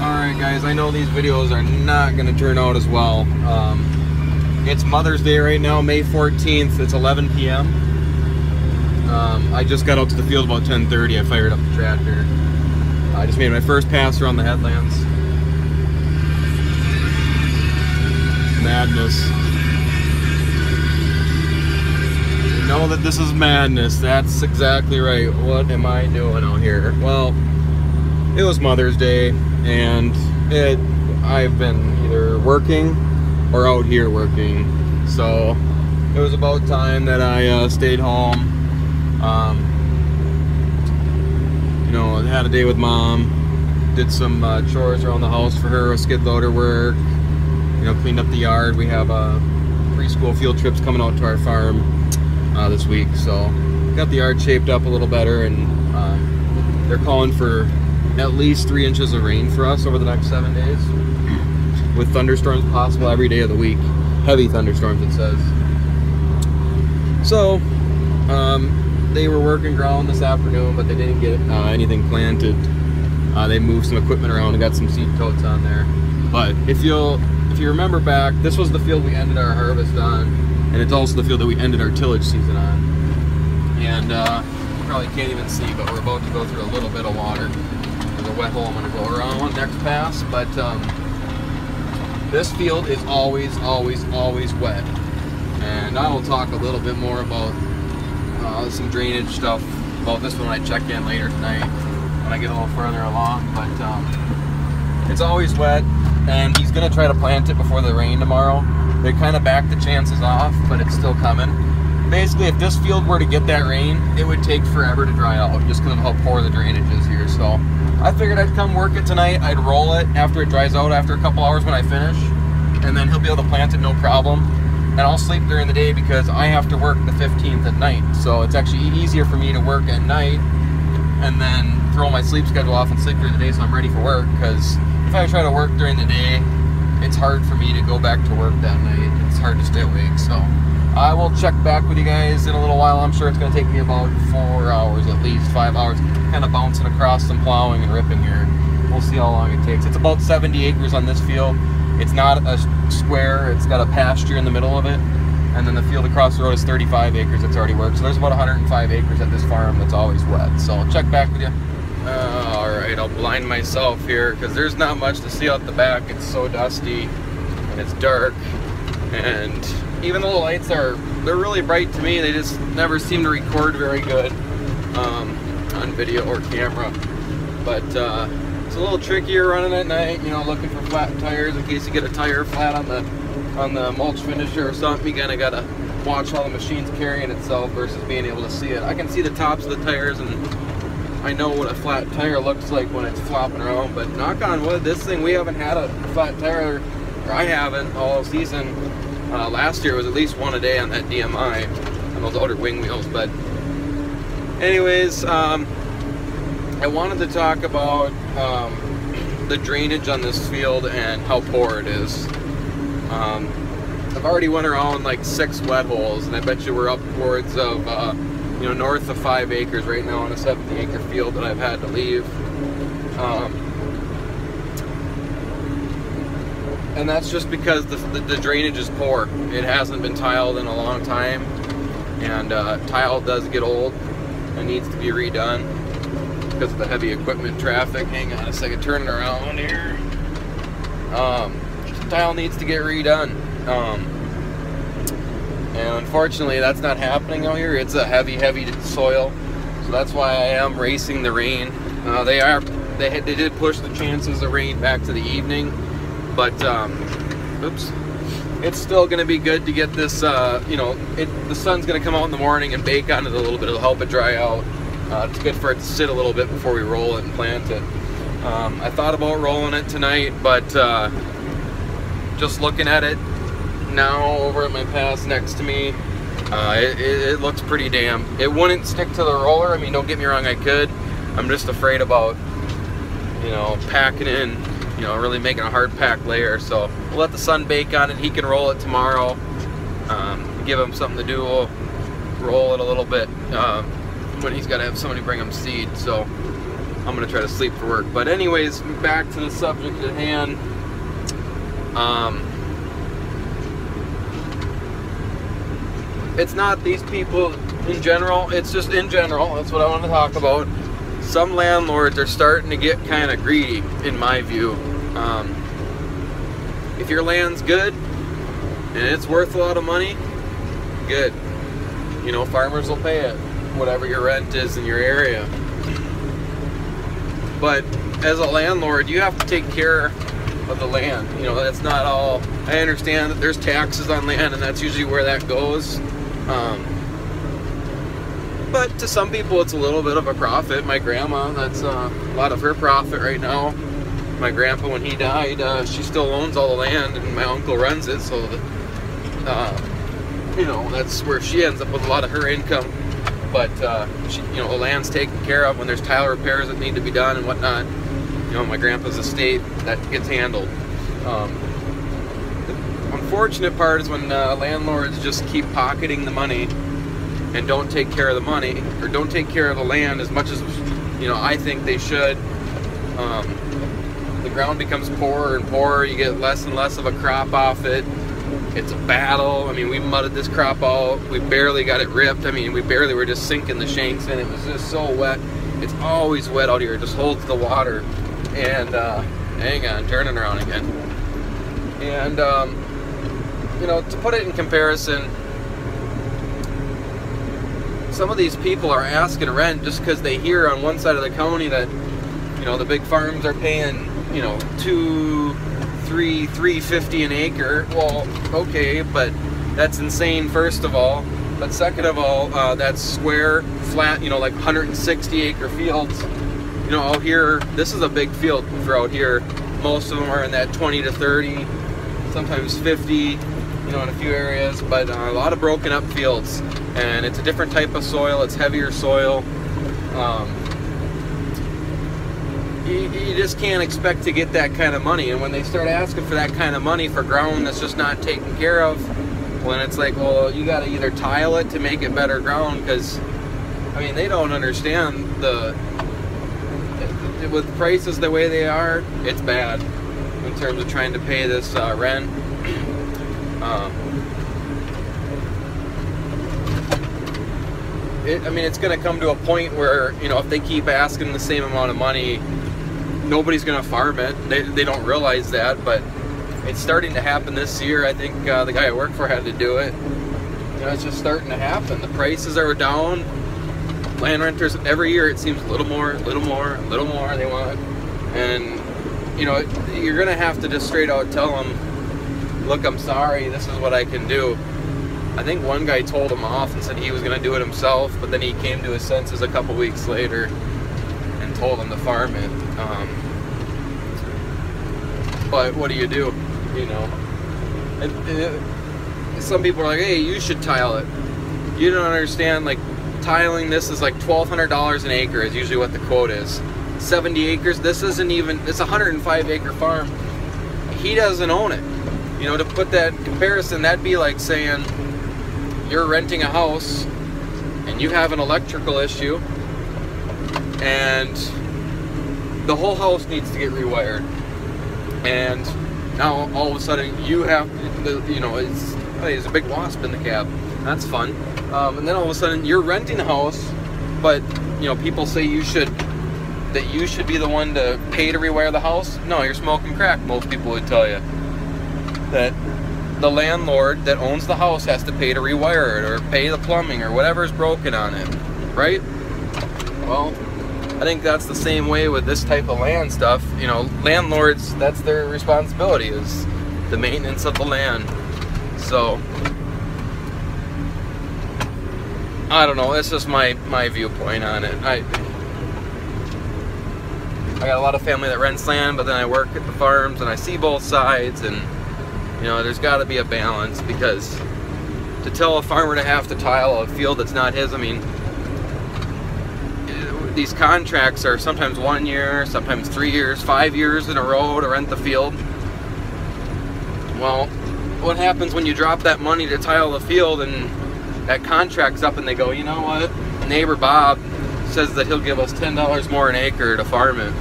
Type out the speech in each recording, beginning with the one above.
Alright guys, I know these videos are not going to turn out as well. It's Mother's Day right now, May 14th. It's 11 p.m. I just got out to the field about 10:30. I fired up the tractor. I just made my first pass around the headlands. Madness. You know that this is madness. That's exactly right. What am I doing out here? Well, it was Mother's Day, and I've been either working or out here working, so it was about time that I stayed home. You know, had a day with Mom, did some chores around the house for her, skid loader work, you know, cleaned up the yard. We have preschool field trips coming out to our farm this week, so got the yard shaped up a little better, and they're calling for at least 3 inches of rain for us over the next 7 days, with thunderstorms possible every day of the week. Heavy thunderstorms, it says. So they were working ground this afternoon, but they didn't get anything planted. They moved some equipment around and got some seed totes on there. But if you remember back, this was the field we ended our harvest on, and it's also the field that we ended our tillage season on. And you probably can't even see, but we're about to go through a little bit of water. There's a wet hole I'm going to go around on next pass, but this field is always wet. And I will talk a little bit more about some drainage stuff about this one when I check in later tonight, when I get a little further along. But it's always wet, and he's going to try to plant it before the rain tomorrow. They kind of backed the chances off, but it's still coming. Basically, if this field were to get that rain, it would take forever to dry out, just because of how poor the drainage is here. So I figured I'd come work it tonight. I'd roll it after it dries out after a couple hours when I finish, and then he'll be able to plant it no problem. And I'll sleep during the day because I have to work the 15th at night. So it's actually easier for me to work at night and then throw my sleep schedule off and sleep during the day so I'm ready for work. Because if I try to work during the day, it's hard for me to go back to work that night. It's hard to stay awake. So I will check back with you guys in a little while. I'm sure it's going to take me about 4 hours, at least 5 hours, kind of bouncing across some plowing and ripping here. We'll see how long it takes. It's about 70 acres on this field. It's not a square, it's got a pasture in the middle of it. And then the field across the road is 35 acres that's already worked. So there's about 105 acres at this farm that's always wet. So I'll check back with you. Alright, I'll blind myself here because there's not much to see out the back. It's so dusty and it's dark. And even though the lights they're really bright to me, they just never seem to record very good on video or camera. But it's a little trickier running at night, you know, looking for flat tires in case you get a tire flat on the mulch finisher or something. You kind of got to watch how the machine's carrying itself versus being able to see it. I can see the tops of the tires, and I know what a flat tire looks like when it's flopping around, but knock on wood, this thing, we haven't had a flat tire, or I haven't, all season. Last year was at least one a day on that DMI, on those outer wing wheels. But anyways, I wanted to talk about the drainage on this field and how poor it is. I've already went around like 6 wet holes, and I bet you we're upwards of you know, north of 5 acres right now on a 70-acre field that I've had to leave. And that's just because the drainage is poor. It hasn't been tiled in a long time, and tile does get old and needs to be redone because of the heavy equipment traffic. Hang on a second, turning around here. Tile needs to get redone. And unfortunately that's not happening out here. It's a heavy soil, so that's why I am racing the rain. They did push the chances of rain back to the evening, but oops, it's still going to be good to get this. You know, the sun's going to come out in the morning and bake on it a little bit. It'll help it dry out. It's good for it to sit a little bit before we roll it and plant it. I thought about rolling it tonight, but just looking at it now over at my pass next to me, it looks pretty damp. It wouldn't stick to the roller. I mean, don't get me wrong, I could. I'm just afraid about, you know, packing in, you know, really making a hard pack layer. So we'll let the sun bake on it. He can roll it tomorrow. Give him something to do. We'll roll it a little bit when he's got to have somebody bring him seed. So I'm gonna try to sleep for work. But anyways, back to the subject at hand. It's not these people in general, it's just in general. That's what I want to talk about. Some landlords are starting to get kind of greedy, in my view. If your land's good and it's worth a lot of money, good. You know, farmers will pay it, whatever your rent is in your area. But as a landlord, you have to take care of the land. You know, that's not all. I understand that there's taxes on land, and that's usually where that goes. But to some people, it's a little bit of a profit. My grandma, that's a lot of her profit right now. My grandpa, when he died, she still owns all the land, and my uncle runs it, so you know, that's where she ends up with a lot of her income. But she, you know, the land's taken care of when there's tile repairs that need to be done and whatnot. You know, my grandpa's estate, that gets handled. The unfortunate part is when landlords just keep pocketing the money and don't take care of the money, or don't take care of the land as much as, you know, I think they should. The ground becomes poorer and poorer. You get less and less of a crop off it. It's a battle. I mean, we mudded this crop out. We barely got it ripped. I mean, we barely were just sinking the shanks in. It was just so wet. It's always wet out here. It just holds the water. And hang on, turning around again. And you know, to put it in comparison, some of these people are asking rent just because they hear on one side of the county that, you know, the big farms are paying, you know, $350 an acre. Well, okay, but that's insane, first of all. But second of all, that's square, flat, you know, like 160 acre fields. You know, out here, this is a big field for out here. Most of them are in that 20 to 30, sometimes 50, you know, in a few areas, but a lot of broken up fields. And it's a different type of soil, it's heavier soil. You just can't expect to get that kind of money. And when they start asking for that kind of money for ground that's just not taken care of, when it's like, well, you got to either tile it to make it better ground, because, I mean, they don't understand with prices the way they are, it's bad in terms of trying to pay this rent. I mean, it's going to come to a point where, you know, if they keep asking the same amount of money, nobody's going to farm it. They don't realize that, but it's starting to happen this year. I think the guy I work for had to do it. You know, it's just starting to happen. The prices are down. Land renters, every year it seems a little more they want. And, you know, you're going to have to just straight out tell them, look, I'm sorry, this is what I can do. I think one guy told him off and said he was going to do it himself, but then he came to his senses a couple weeks later and told him to farm it. But what do? You know, some people are like, hey, you should tile it. You don't understand, like, tiling this is like $1,200 an acre is usually what the quote is. 70 acres, this isn't even, it's a 105 acre farm. He doesn't own it. You know, to put that in comparison, that'd be like saying you're renting a house and you have an electrical issue and the whole house needs to get rewired. And now all of a sudden you have, you know, there's a big wasp in the cab. That's fun. And then all of a sudden you're renting a house, but, you know, people say you should be the one to pay to rewire the house. No, you're smoking crack, most people would tell you. That the landlord that owns the house has to pay to rewire it, or pay the plumbing, or whatever's broken on it, right? Well, I think that's the same way with this type of land stuff. You know, landlords, that's their responsibility, is the maintenance of the land. So, I don't know, it's just my viewpoint on it. I got a lot of family that rents land, but then I work at the farms and I see both sides, and, you know, there's got to be a balance, because to tell a farmer to have to tile a field that's not his, I mean, these contracts are sometimes 1 year, sometimes 3 years, 5 years in a row to rent the field. Well, what happens when you drop that money to tile the field and that contract's up and they go, you know what, neighbor Bob says that he'll give us $10 more an acre to farm it.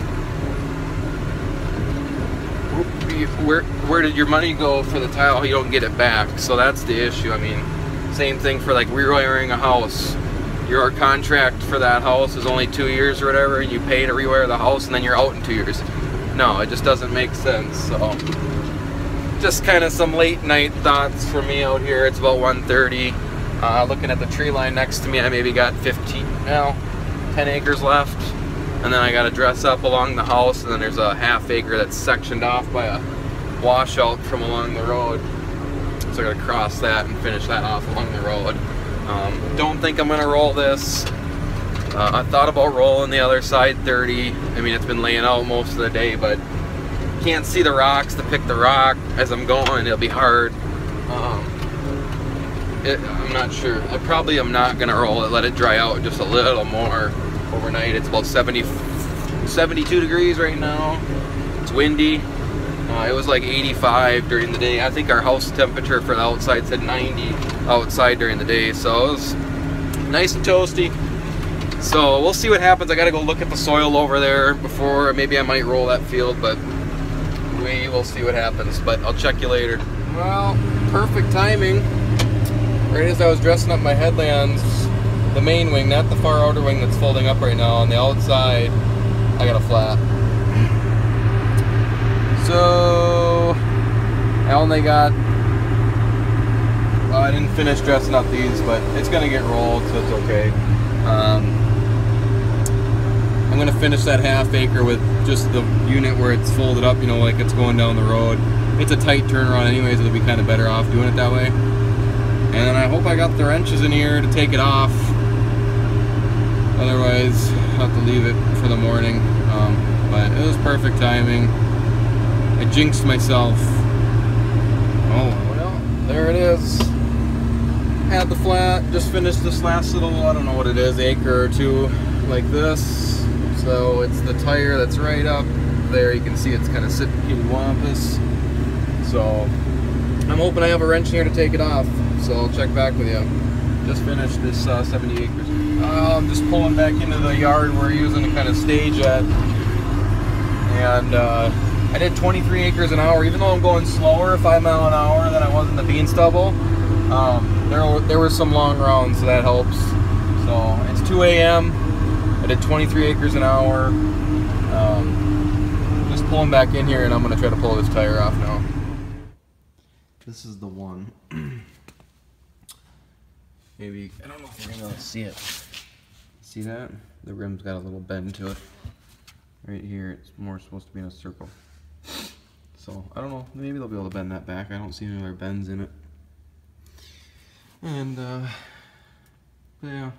Where did your money go for the tile? You don't get it back, so that's the issue. I mean, same thing for like rewiring a house. Your contract for that house is only 2 years or whatever, and you pay to rewire the house, and then you're out in 2 years. No, it just doesn't make sense. So, just kind of some late night thoughts for me out here. It's about 1:30. Looking at the tree line next to me, I maybe got 10 acres left. And then I got to dress up along the house, and then there's a ½ acre that's sectioned off by a washout from along the road. So I got to cross that and finish that off along the road. Don't think I'm going to roll this. I thought about rolling the other side 30. I mean, it's been laying out most of the day, but can't see the rocks to pick the rock as I'm going. It'll be hard. I'm not sure. I probably am not going to roll it, let it dry out just a little more overnight. It's about 72 degrees right now. It's windy. It was like 85 during the day. I think our house temperature for the outside said 90 outside during the day, so it was nice and toasty. So we'll see what happens. I gotta go look at the soil over there before, maybe I might roll that field, but we will see what happens. But I'll check you later. Well, perfect timing. Right as I was dressing up my headlands, the main wing, not the far outer wing that's folding up right now, on the outside, I got a flat. So, I only got, well, I didn't finish dressing up these, but it's going to get rolled, so it's okay. I'm going to finish that ½ acre with just the unit where it's folded up, you know, like it's going down the road. It's a tight turnaround anyways, it'll be kind of better off doing it that way. And then I hope I got the wrenches in here to take it off. Otherwise, I'll have to leave it for the morning. But it was perfect timing. I jinxed myself. Oh, well, there it is. Had the flat, just finished this last little, I don't know what it is, acre or two, like this. So it's the tire that's right up there. You can see it's kind of sitting wampus. So I'm hoping I have a wrench here to take it off. So I'll check back with you. Just finished this 70 acres. I'm just pulling back into the yard we're using to kind of stage at. And I did 23 acres an hour, even though I'm going slower, 5 miles an hour than I was in the bean stubble. There were some long rounds, so that helps. So it's 2 a.m. I did 23 acres an hour. Just pulling back in here, and I'm going to try to pull this tire off now. This is the one. Maybe, I don't know if you're going to see it. See that? The rim's got a little bend to it. Right here, it's more supposed to be in a circle. So, I don't know, maybe they'll be able to bend that back. I don't see any other bends in it. And, yeah.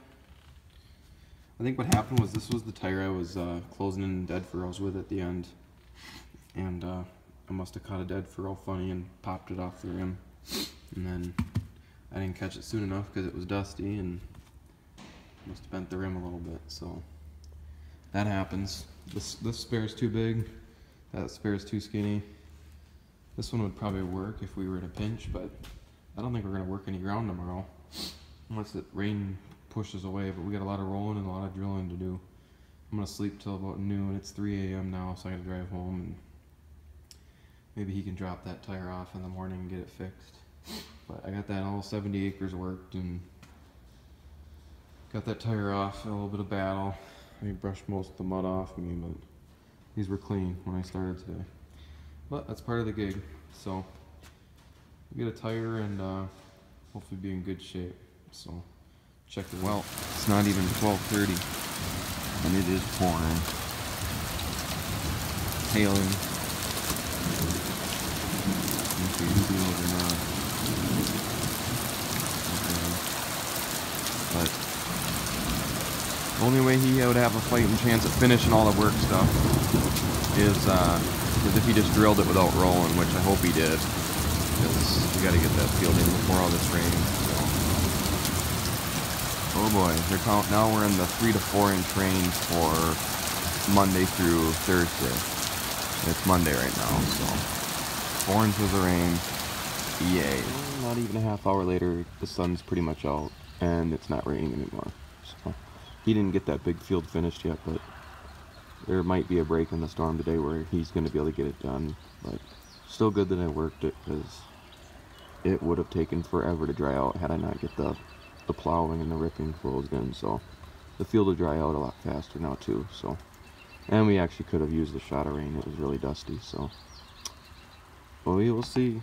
I think what happened was this was the tire I was closing in dead furrows with at the end. And I must have caught a dead furrow funny and popped it off the rim. And then I didn't catch it soon enough because it was dusty and must have bent the rim a little bit. So that happens. This spare's too big. That spare's too skinny. This one would probably work if we were in a pinch, but I don't think we're going to work any ground tomorrow unless the rain pushes away. But we got a lot of rolling and a lot of drilling to do. I'm going to sleep till about noon. It's 3 a.m. now, so I got to drive home and maybe he can drop that tire off in the morning and get it fixed. But I got that all 70 acres worked and got that tire off. A little bit of battle. I brushed most of the mud off me, but these were clean when I started today. But that's part of the gig. So we get a tire and hopefully be in good shape. So check it. Well, it's not even 12:30 and it is pouring, hailing. If you feel it or not. Okay. But the only way he would have a fighting chance at finishing all the work stuff is if he just drilled it without rolling, which I hope he did, because we got to get that field in before all this rains. So. Oh boy, now we're in the 3 to 4 inch range for Monday through Thursday. It's Monday right now, so 4 inches of rain. Yay! Not even a half hour later, the sun's pretty much out, and it's not raining anymore. So he didn't get that big field finished yet, but there might be a break in the storm today where he's going to be able to get it done. But still good that I worked it, because it would have taken forever to dry out had I not get the plowing and the ripping closed in. So the field will dry out a lot faster now too. So, and we actually could have used a shot of rain. It was really dusty. So, well, we will see.